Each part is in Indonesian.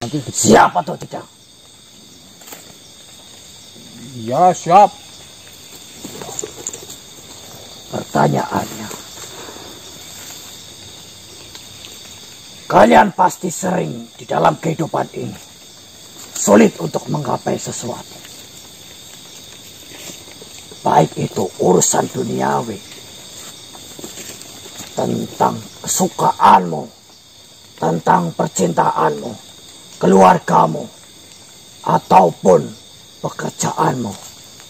Siap atau tidak? Ya, siap. Pertanyaannya, kalian pasti sering di dalam kehidupan ini sulit untuk menggapai sesuatu. Baik itu urusan duniawi, tentang kesukaanmu, tentang percintaanmu, keluargamu, ataupun pekerjaanmu.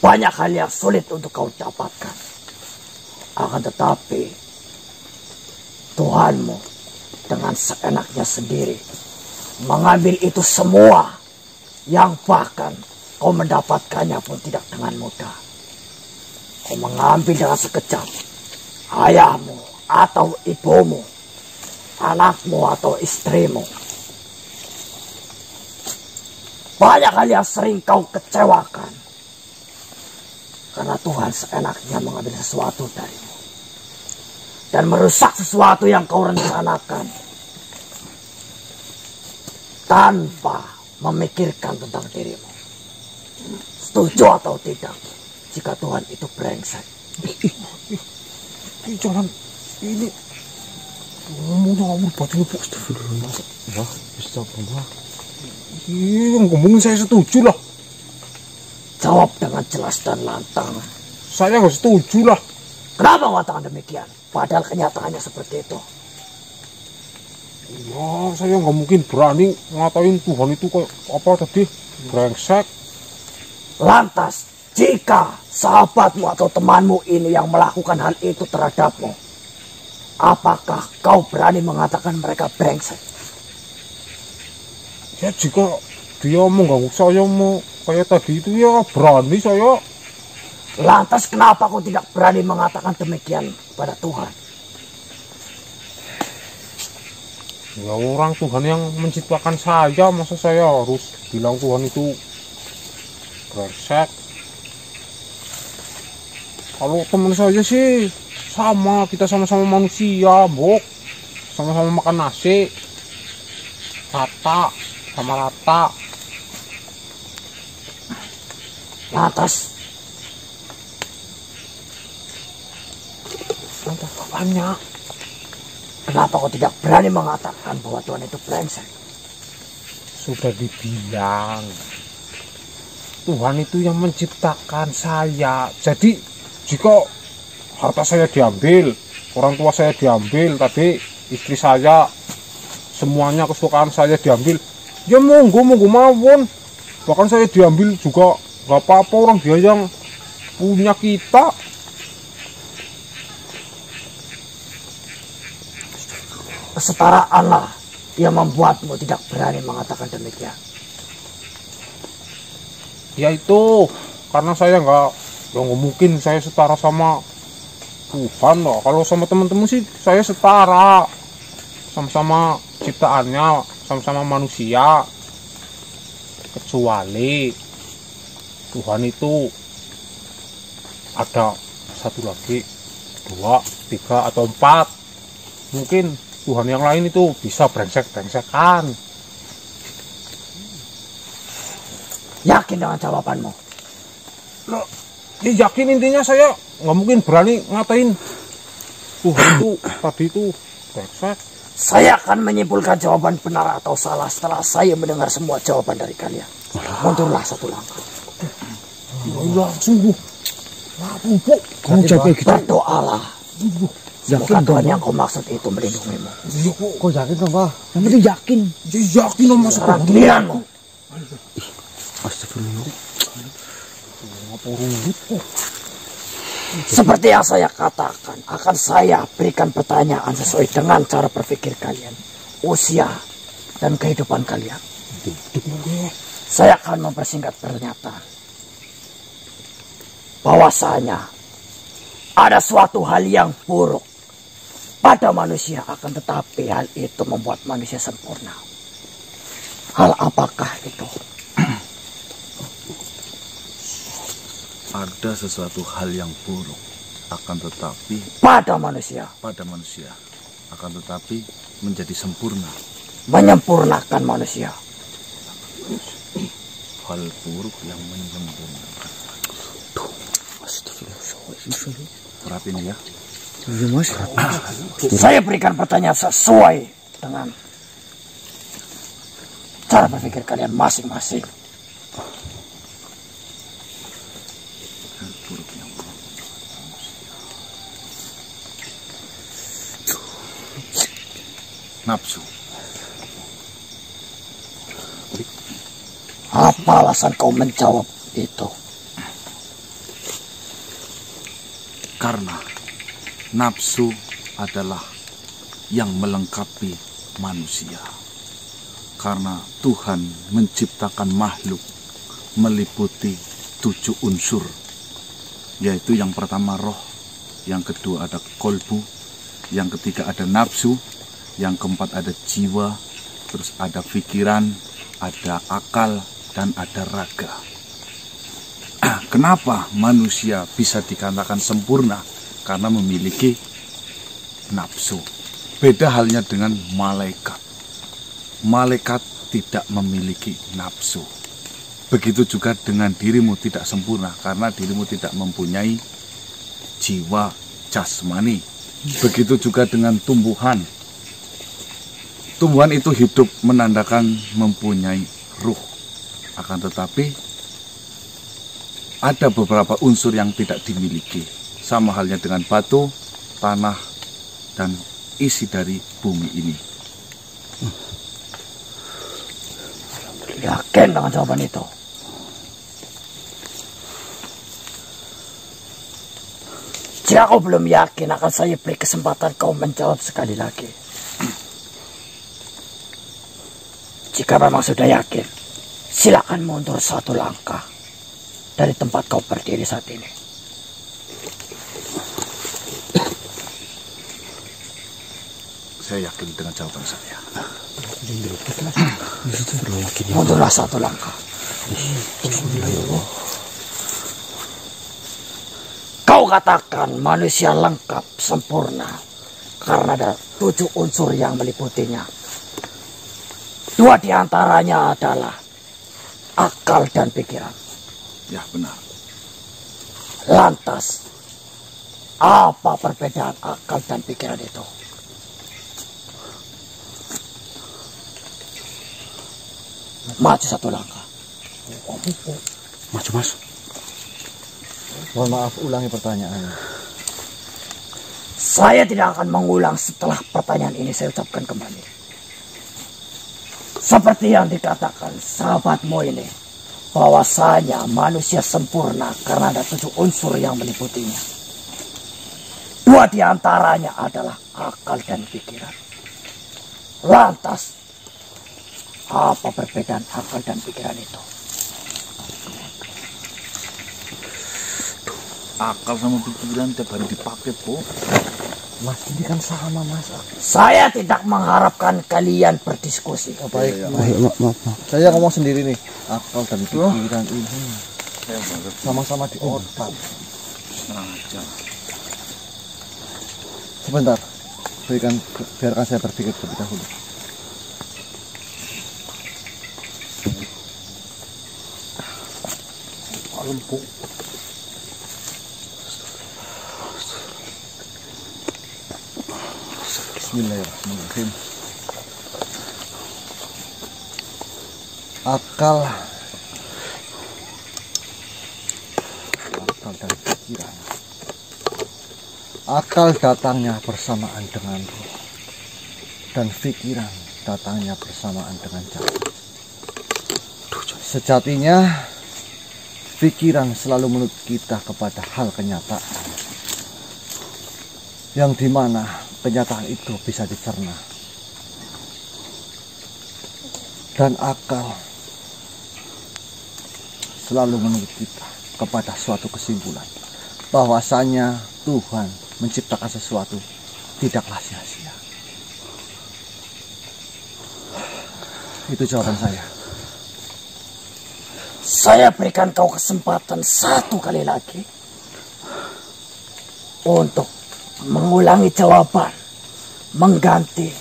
Banyak hal yang sulit untuk kau dapatkan. Akan tetapi Tuhanmu dengan seenaknya sendiri mengambil itu semua, yang bahkan kau mendapatkannya pun tidak dengan mudah. Kau mengambil dengan sekejap ayahmu atau ibumu, anakmu atau istrimu. Banyak hal yang sering kau kecewakan karena Tuhan seenaknya mengambil sesuatu darimu dan merusak sesuatu yang kau rencanakan tanpa memikirkan tentang dirimu. Setuju atau tidak jika Tuhan itu brengsek? Jangan ini ngomong batin Pak. Astagfirullah. Ya, astagfirullah. Iya, ngomongin saya setuju lah. Jawab dengan jelas dan lantang. Saya nggak setuju lah. Kenapa mengatakan demikian? Padahal kenyataannya seperti itu. Ya, saya nggak mungkin berani ngatain Tuhan itu kayak apa tadi, brengsek. Lantas, jika sahabatmu atau temanmu ini yang melakukan hal itu terhadapmu, apakah kau berani mengatakan mereka brengsek? Ya, jika dia mengganggu saya mau kayak tadi itu ya berani saya. Lantas kenapa kau tidak berani mengatakan demikian kepada Tuhan? Ya, orang Tuhan yang menciptakan saya, masa saya harus bilang Tuhan itu brengsek? Kalau teman saya sih sama, kita sama-sama manusia, Bok. Sama-sama makan nasi. Rata, sama rata. Lantas Apanya? kenapa kau tidak berani mengatakan bahwa Tuhan itu brengsek? Sudah dibilang, Tuhan itu yang menciptakan saya. Jadi jika harta saya diambil, orang tua saya diambil, tadi istri saya, semuanya kesukaan saya diambil, ya monggo mawon. Bahkan saya diambil juga gak apa-apa, orang dia yang punya kita. Kesetaraanlah yang membuatmu tidak berani mengatakan demikian. Ya itu karena saya nggak mungkin saya setara sama Tuhan loh. Kalau sama teman-teman sih saya setara, sama-sama ciptaannya, sama-sama manusia, kecuali Tuhan itu ada satu lagi, 2, 3 atau 4. Mungkin Tuhan yang lain itu bisa brengsek-brengsekan. Yakin dengan jawabanmu? Loh, ya yakin, intinya saya nggak mungkin berani ngatain Tuhan itu tadi itu brengsek. Saya akan menyimpulkan jawaban benar atau salah setelah saya mendengar semua jawaban dari kalian. Mundurlah satu langkah. Ya sungguh. Bubuk. Kamu capek kita. Berdoalah. Semoga Tuhan yang kau maksud itu melindungimu. Kok yakin kan, Pak? Yang penting yakin. Yakin sama sekarang giliranmu. Astagfirullah. Seperti yang saya katakan, akan saya berikan pertanyaan sesuai dengan cara berpikir kalian, usia, dan kehidupan kalian. Saya akan mempersingkat pernyataan. Bahwasanya ada suatu hal yang buruk pada manusia, akan tetapi hal itu membuat manusia sempurna. Hal apakah itu? Ada sesuatu hal yang buruk, akan tetapi pada manusia akan tetapi menjadi sempurna. Menyempurnakan manusia. hal buruk yang menyempurnakan. Berapa ini ya? Saya berikan pertanyaan sesuai dengan cara berpikir kalian masing-masing. Hal buruk yang menyempurnakan manusia. Nafsu. Apa alasan kau menjawab itu? Karena nafsu adalah yang melengkapi manusia. Karena Tuhan menciptakan makhluk meliputi 7 unsur, yaitu yang pertama roh, yang kedua ada kolbu, yang ketiga ada nafsu, yang keempat ada jiwa, terus ada pikiran, ada akal, dan ada raga. Kenapa manusia bisa dikatakan sempurna? Karena memiliki nafsu. Beda halnya dengan malaikat. Malaikat tidak memiliki nafsu. Begitu juga dengan dirimu tidak sempurna, karena dirimu tidak mempunyai jiwa jasmani. Begitu juga dengan tumbuhan. Tumbuhan itu hidup menandakan mempunyai ruh. Akan tetapi ada beberapa unsur yang tidak dimiliki. Sama halnya dengan batu, tanah, dan isi dari bumi ini. Yakin dengan jawaban itu? Jika kau belum yakin, akan saya beri kesempatan kau menjawab sekali lagi. Jika memang sudah yakin, silakan mundur 1 langkah dari tempat kau berdiri saat ini. Saya yakin dengan jawaban saya. Mundurlah 1 langkah. Kau katakan manusia lengkap, sempurna, karena ada 7 unsur yang meliputinya. 2 diantaranya adalah akal dan pikiran. Ya, benar. Lantas, apa perbedaan akal dan pikiran itu? Maju 1 langkah. Maju, Mas. Mohon maaf, ulangi pertanyaannya. Saya tidak akan mengulang setelah pertanyaan ini saya ucapkan kembali. Seperti yang dikatakan sahabatmu ini, bahwasanya manusia sempurna karena ada 7 unsur yang meliputinya. 2 diantaranya adalah akal dan pikiran. Lantas, apa perbedaan akal dan pikiran itu? Akal sama pikiran tiap hari dipakai, Po. Mas, ini kan sama, Mas. Saya tidak mengharapkan kalian berdiskusi. Oh, baik. Maaf. Saya ngomong sendiri nih. Akal dan pikiran ini sama-sama di otak. Sebentar. Biarkan saya berpikir terlebih dahulu. Lempuk. Bismillahirrahmanirrahim. Akal dan pikiran. Akal datangnya bersamaan dengan roh, dan pikiran datangnya bersamaan dengan jasad. Sejatinya pikiran selalu menuntut kita kepada hal kenyataan, yang dimana kenyataan itu bisa dicerna. Dan akal selalu menuntut kita kepada suatu kesimpulan, bahwasanya Tuhan menciptakan sesuatu tidaklah sia-sia. Itu jawaban saya. Saya berikan kau kesempatan 1 kali lagi untuk mengulangi jawaban, mengganti,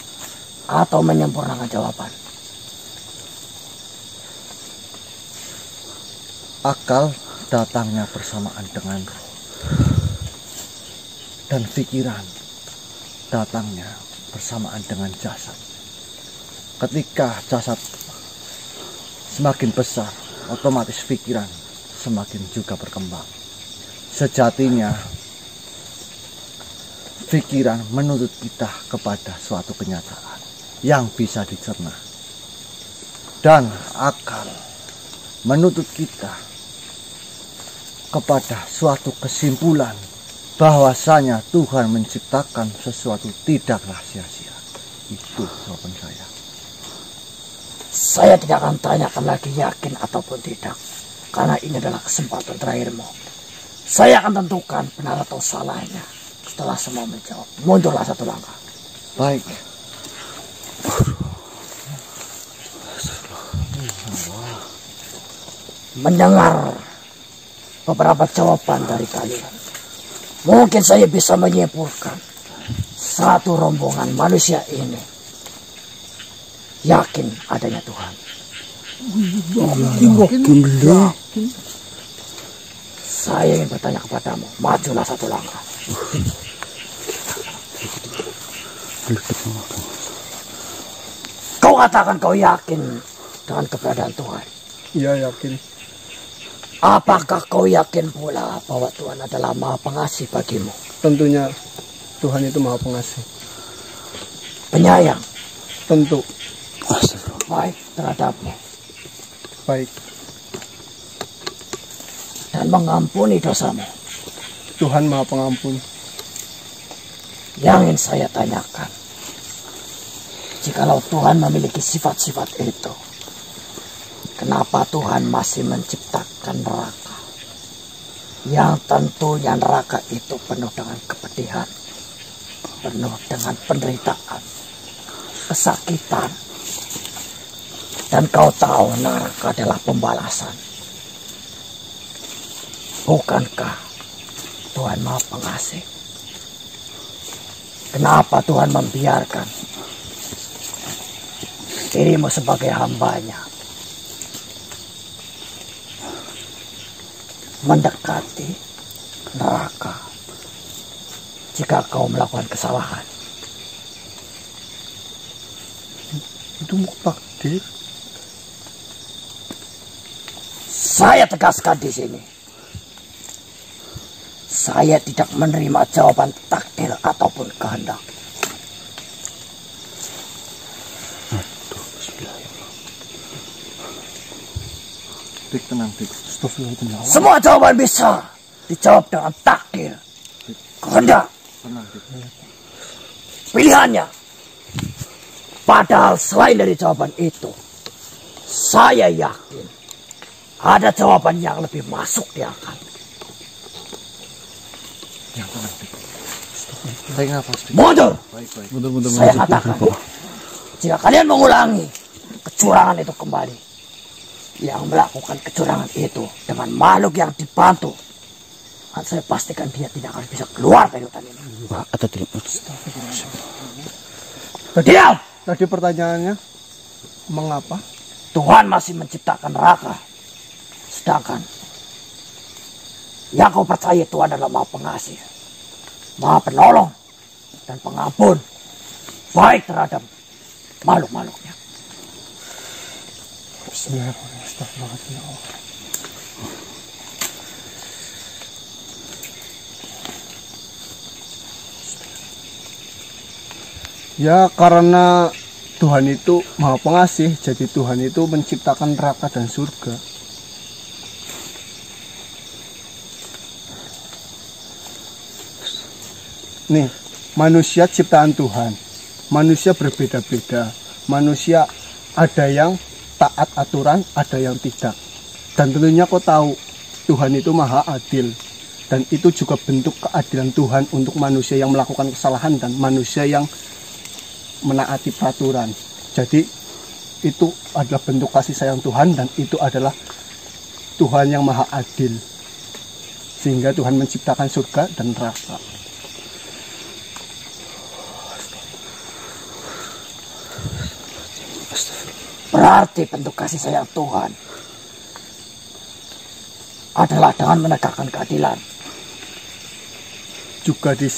atau menyempurnakan jawaban. akal datangnya bersamaan dengan roh. Dan pikiran datangnya bersamaan dengan jasad. Ketika jasad semakin besar, otomatis pikiran semakin juga berkembang. Sejatinya, pikiran menuntut kita kepada suatu kenyataan yang bisa dicerna. Dan akal menuntut kita kepada suatu kesimpulan bahwasanya Tuhan menciptakan sesuatu tidaklah sia-sia. Itu jawaban saya. Saya tidak akan tanyakan lagi yakin ataupun tidak, karena ini adalah kesempatan terakhirmu. Saya akan tentukan benar atau salahnya setelah semua menjawab. Mundurlah satu langkah. Baik. Mendengar beberapa jawaban dari kalian, mungkin saya bisa menyimpulkan satu rombongan manusia ini yakin adanya Tuhan. Yakin. Saya ingin bertanya kepadamu, majulah satu langkah. Kau katakan kau yakin dengan keberadaan Tuhan. Iya, yakin. Apakah kau yakin pula bahwa Tuhan adalah Maha Pengasih bagimu? Tentunya Tuhan itu Maha Pengasih. Penyayang? Tentu. Baik terhadapmu. Baik. Dan mengampuni dosamu. Tuhan Maha Pengampun. Yang ingin saya tanyakan, jikalau Tuhan memiliki sifat-sifat itu, kenapa Tuhan masih menciptakan neraka? Yang tentunya neraka itu penuh dengan kepedihan, penuh dengan penderitaan, kesakitan. Dan kau tahu neraka adalah pembalasan. Bukankah Tuhan Maha Pengasih? Kenapa Tuhan membiarkan dirimu sebagai hambanya mendekati neraka jika kau melakukan kesalahan? Itu takdir. Saya tegaskan di sini. Saya tidak menerima jawaban takdir ataupun kehendak. Dik, tenang, Dik. Semua jawaban bisa dijawab dengan takdir, kehendak. Tenang, Dik. Pilihannya. Padahal selain dari jawaban itu, saya yakin ada jawaban yang lebih masuk di akal. Yang tenang, Dik. Tarik nafas, Dik. Mundur. Baik. Saya katakan, jika kalian mengulangi kecurangan itu kembali, yang melakukan kecurangan itu dengan makhluk yang dibantu, saya pastikan dia tidak akan bisa keluar dari hutan ini. Diam! Tadi pertanyaannya, mengapa? Tuhan masih menciptakan neraka, sedangkan yang kau percaya Tuhan adalah Maha Pengasih, Maha Penolong, dan Pengampun, baik terhadap makhluk-makhluknya. Bismillahirrahmanirrahim. Ya, karena Tuhan itu Maha Pengasih, jadi Tuhan itu menciptakan neraka dan surga. Nih, manusia ciptaan Tuhan. Manusia berbeda-beda. Manusia ada yang taat aturan, ada yang tidak. Dan tentunya kau tahu, Tuhan itu Maha Adil. Dan itu juga bentuk keadilan Tuhan untuk manusia yang melakukan kesalahan dan manusia yang menaati peraturan. Jadi itu adalah bentuk kasih sayang Tuhan, dan itu adalah Tuhan yang Maha Adil, sehingga Tuhan menciptakan surga dan neraka. Berarti bentuk kasih sayang Tuhan adalah dengan menegakkan keadilan. Juga di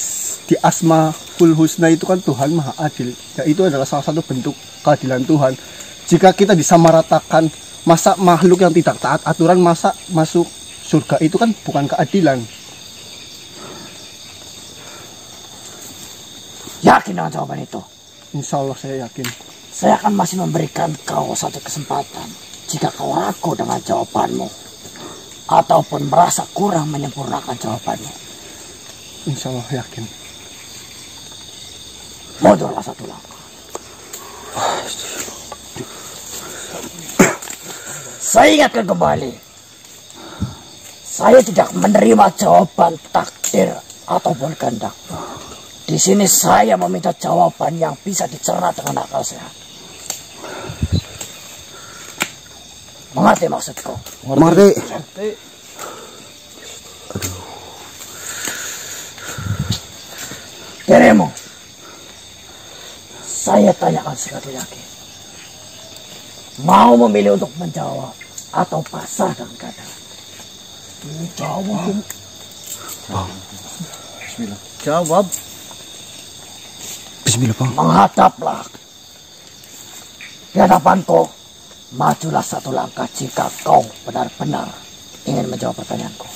Asmaul Husna itu kan Tuhan Maha Adil. Ya, itu adalah salah satu bentuk keadilan Tuhan. Jika kita disamaratakan, masa makhluk yang tidak taat aturan masa masuk surga, itu kan bukan keadilan. Yakin dengan jawaban itu? Insya Allah saya yakin. Saya akan masih memberikan kau satu kesempatan. Jika kau ragu dengan jawabanmu, ataupun merasa kurang menyempurnakan jawabanmu, Insya Allah yakin. mundurlah satu langkah. Saya ingatkan kembali, saya tidak menerima jawaban takdir ataupun kehendak. Di sini saya meminta jawaban yang bisa dicerna dengan akal sehat. Mengerti maksudku? Mengerti. Dirimu, saya tanyakan sekali lagi. Mau memilih untuk menjawab atau pasrah dengan keadaan? Jawab. Bismillah. Jawab. Bismillah, Bang. Menghadaplah di hadapanku. Majulah satu langkah jika kau benar-benar ingin menjawab pertanyaanku.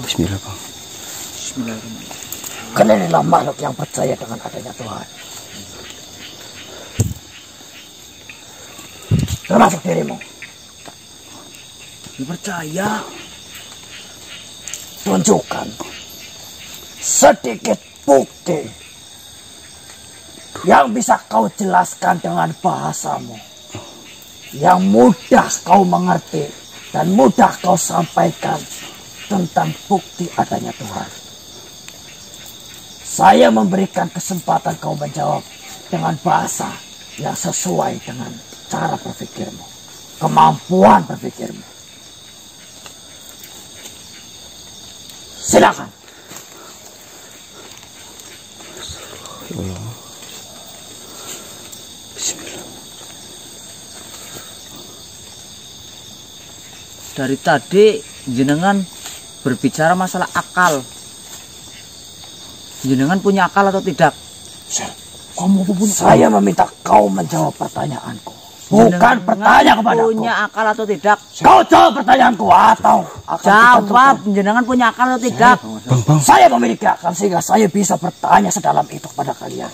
Bismillah, Bang. Kenalilah makhluk yang percaya dengan adanya Tuhan. Termasuk dirimu. Percaya. Tunjukkan sedikit bukti yang bisa kau jelaskan dengan bahasamu, yang mudah kau mengerti dan mudah kau sampaikan tentang bukti adanya Tuhan. Saya memberikan kesempatan kau menjawab dengan bahasa yang sesuai dengan cara berpikirmu, kemampuan berpikirmu. Silakan. Dari tadi jenengan berbicara masalah akal. Jenengan punya akal atau tidak? Saya meminta kau menjawab pertanyaanku, bukan bertanya kepadaku. Punya akal atau tidak? Kau jawab pertanyaanku atau akan Jawab, jenengan punya akal atau tidak? Saya memiliki akal sehingga saya bisa bertanya sedalam itu kepada kalian.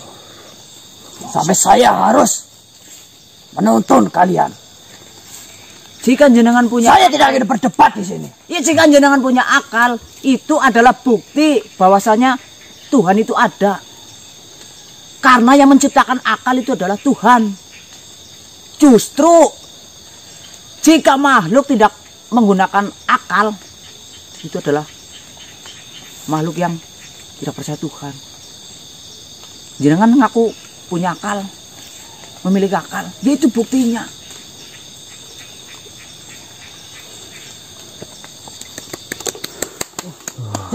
Sampai saya harus menuntun kalian. Jika jenengan punya, Saya tidak ingin berdebat di sini. ya jika jenengan punya akal, itu adalah bukti bahwasanya Tuhan itu ada. Karena yang menciptakan akal itu adalah Tuhan. Justru jika makhluk tidak menggunakan akal, itu adalah makhluk yang tidak percaya Tuhan. Jenengan mengaku punya akal, memiliki akal, dia itu buktinya.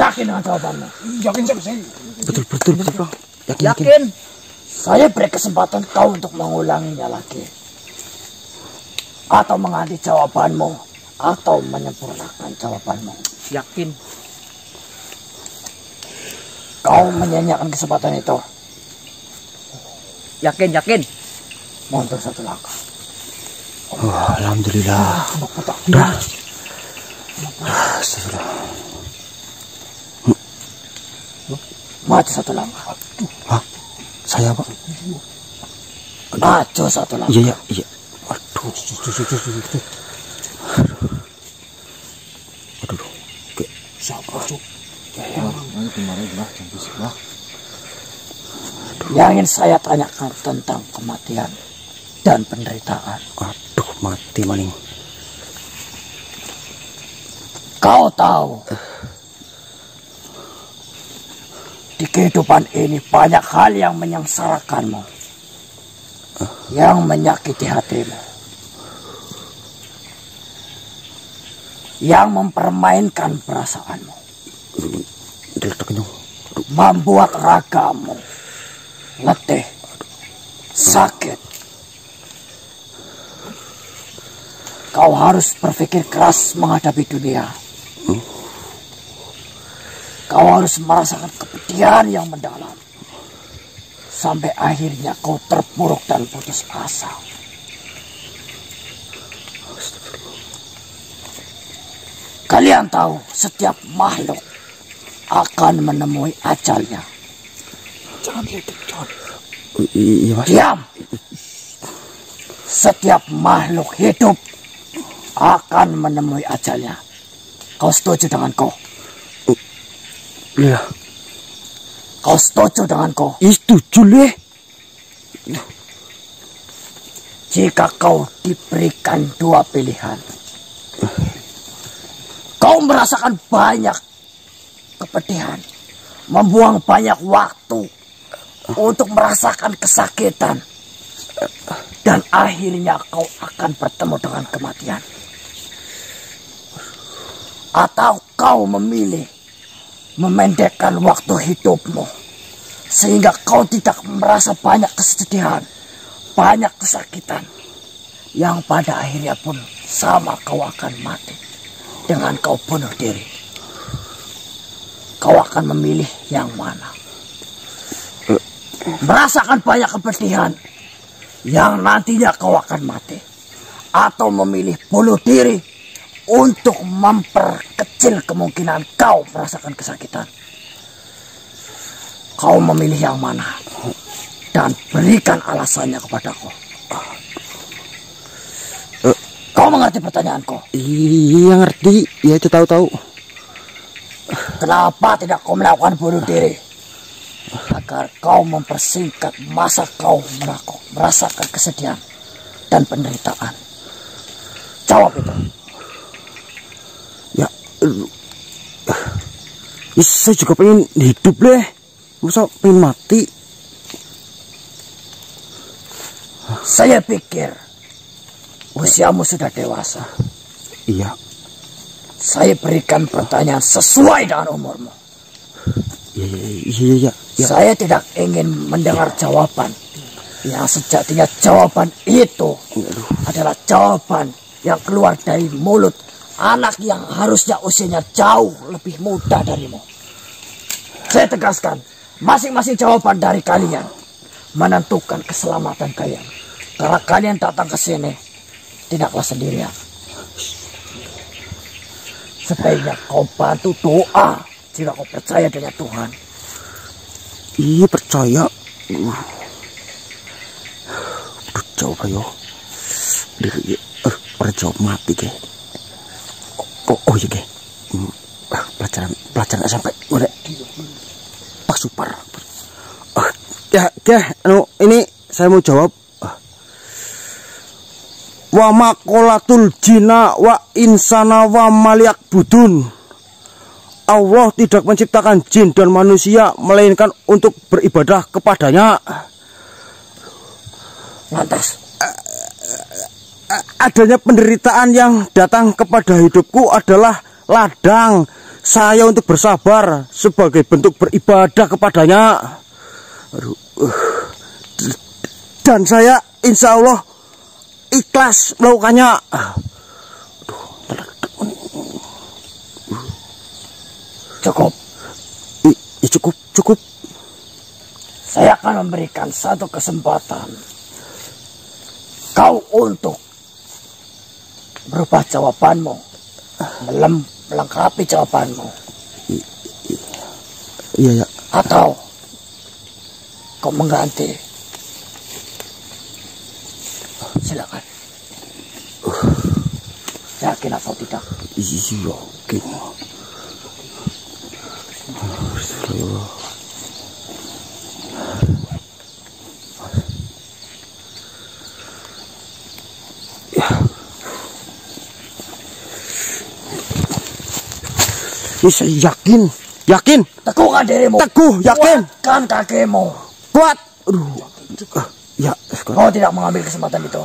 Yakin dengan jawabanmu? Yakin saya. Betul, Bang. Yakin? Saya beri kesempatan kau untuk mengulanginya lagi, atau mengganti jawabanmu, atau menyempurnakan jawabanmu. Yakin. Kau menyanyiakan kesempatan itu. Yakin. Mundur satu langkah. Alhamdulillah. Maju satu langkah. Hah? Saya, Pak? Maju satu langkah. Iya. Aduh. Oke. Siapa tuh? Yang ingin saya tanyakan tentang kematian dan penderitaan. Aduh, mati maning. Kau tahu, di kehidupan ini banyak hal yang menyengsarakanmu, yang menyakiti hatimu, yang mempermainkan perasaanmu, membuat ragamu letih, sakit, kau harus berpikir keras menghadapi dunia. Kau harus merasakan kepedihan yang mendalam. Sampai akhirnya kau terpuruk dan putus asa. Kalian tahu setiap makhluk akan menemui ajalnya. Jangan ledek, John. Iya, Mas. Diam. Setiap makhluk hidup akan menemui ajalnya. Kau setuju denganku? Iya. Kau setuju denganku? Setuju, Le. Jika kau diberikan dua pilihan, kau merasakan banyak kepedihan, membuang banyak waktu untuk merasakan kesakitan, dan akhirnya kau akan bertemu dengan kematian. Atau kau memilih memendekkan waktu hidupmu sehingga kau tidak merasa banyak kesedihan, banyak kesakitan, yang pada akhirnya pun sama kau akan mati dengan kau bunuh diri. Kau akan memilih yang mana? Merasakan banyak kepedihan yang nantinya kau akan mati, atau memilih bunuh diri untuk memperkecil kemungkinan kau merasakan kesakitan? Kau memilih yang mana? Dan berikan alasannya kepadaku. Kau mengerti pertanyaanku? Iya, ngerti. Ya, itu tahu-tahu. Kenapa tidak kau melakukan bunuh diri? Agar kau mempersingkat masa kau merasakan kesedihan dan penderitaan. Jawab itu. Ya, saya juga pengen hidup, Le. Masa pengen mati? Saya pikir usiamu sudah dewasa. Iya. Saya berikan pertanyaan sesuai dengan umurmu. Iya. Saya tidak ingin mendengar jawaban yang sejatinya jawaban itu adalah jawaban yang keluar dari mulut anak yang harusnya usianya jauh lebih muda darimu. Saya tegaskan, masing-masing jawaban dari kalian menentukan keselamatan kalian. Karena kalian datang ke sini tidaklah sendirian. Sebaiknya kau bantu doa jika kau percaya dengan Tuhan. Iya, percaya. Udah jauh kayo. Orang jauh mati ke. Oh iya ke. Pelajaran SMP. Udah. Pak super. Ya, ini saya mau jawab. Wa makolatul jina wa insana wa maliak budun. Allah tidak menciptakan jin dan manusia melainkan untuk beribadah kepadanya. Lantas, adanya penderitaan yang datang kepada hidupku adalah ladang saya untuk bersabar sebagai bentuk beribadah kepadanya. Dan saya insya Allah ikhlas melakukannya. cukup. Cukup. Saya akan memberikan satu kesempatan kau untuk berubah jawabanmu, melengkapi jawabanmu. Iya. Atau kau mengganti. Silakan. Yakin atau tidak? Iya, yakin. Saya yakin. Teguhkan dirimu. Teguh, yakin. Kuatkan kakimu. Kuat. Ya. Kau tidak mengambil kesempatan itu.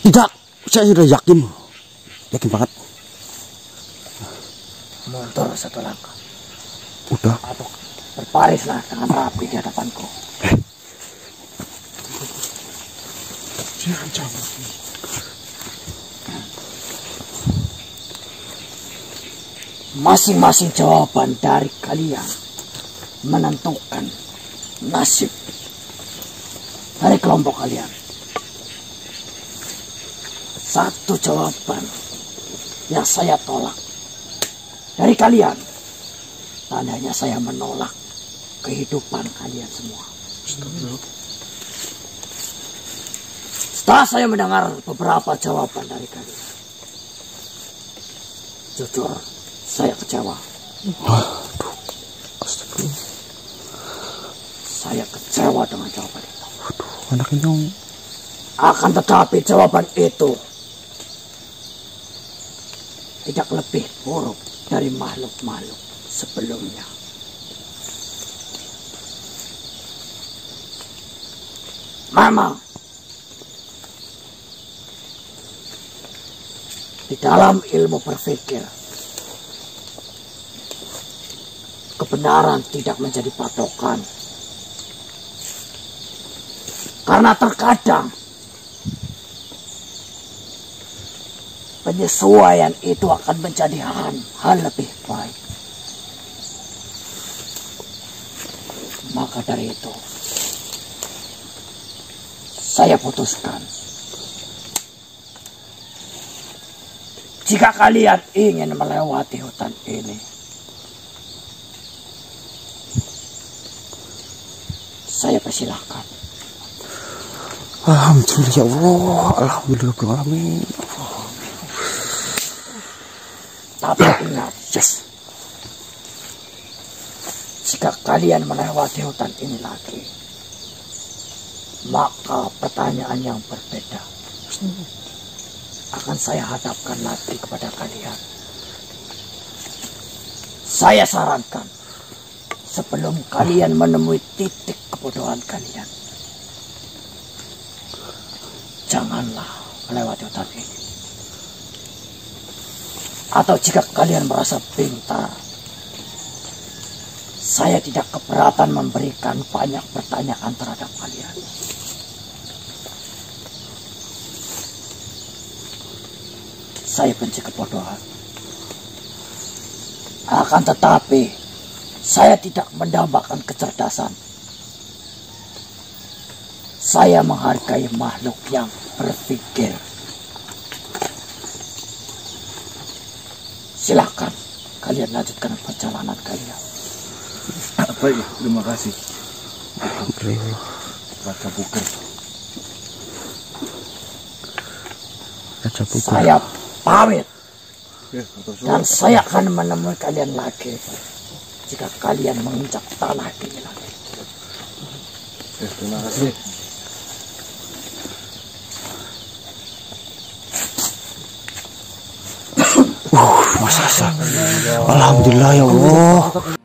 Tidak. Saya sudah yakin. Yakin banget. Mundur satu langkah. Udah. Atau berbarislah dengan rapi di hadapanku. Jangan. masing-masing jawaban dari kalian menentukan nasib dari kelompok kalian. Satu jawaban yang saya tolak dari kalian, tandanya saya menolak kehidupan kalian semua. Setelah saya mendengar beberapa jawaban dari kalian, jujur saya kecewa. Saya kecewa dengan jawaban itu. Anak ini Akan tetapi jawaban itu tidak lebih buruk dari makhluk-makhluk sebelumnya. Memang di dalam ilmu berpikir, kebenaran tidak menjadi patokan. Karena terkadang penyesuaian itu akan menjadi hal lebih baik. Maka dari itu, saya putuskan, jika kalian ingin melewati hutan ini, saya persilahkan. Alhamdulillah ya Allah, alhamdulillah alamin. Tapi ingat, jika kalian melewati hutan ini lagi, maka pertanyaan yang berbeda akan saya hadapkan lagi kepada kalian. Saya sarankan, sebelum kalian menemui titik kebodohan kalian, janganlah melewati hutan ini. Atau jika kalian merasa pintar, saya tidak keberatan memberikan banyak pertanyaan terhadap kalian. Saya benci kebodohan. Akan tetapi, saya tidak mendambakan kecerdasan. Saya menghargai makhluk yang berpikir. Silakan kalian lanjutkan perjalanan kalian. Baik, terima kasih. Alhamdulillah. Raja Puger. Raja Puger. Saya pamit. Ya, Dan saya akan menemui kalian lagi jika kalian menginjak tanah ini lagi. ya, terima kasih. Masa. Alhamdulillah ya Allah.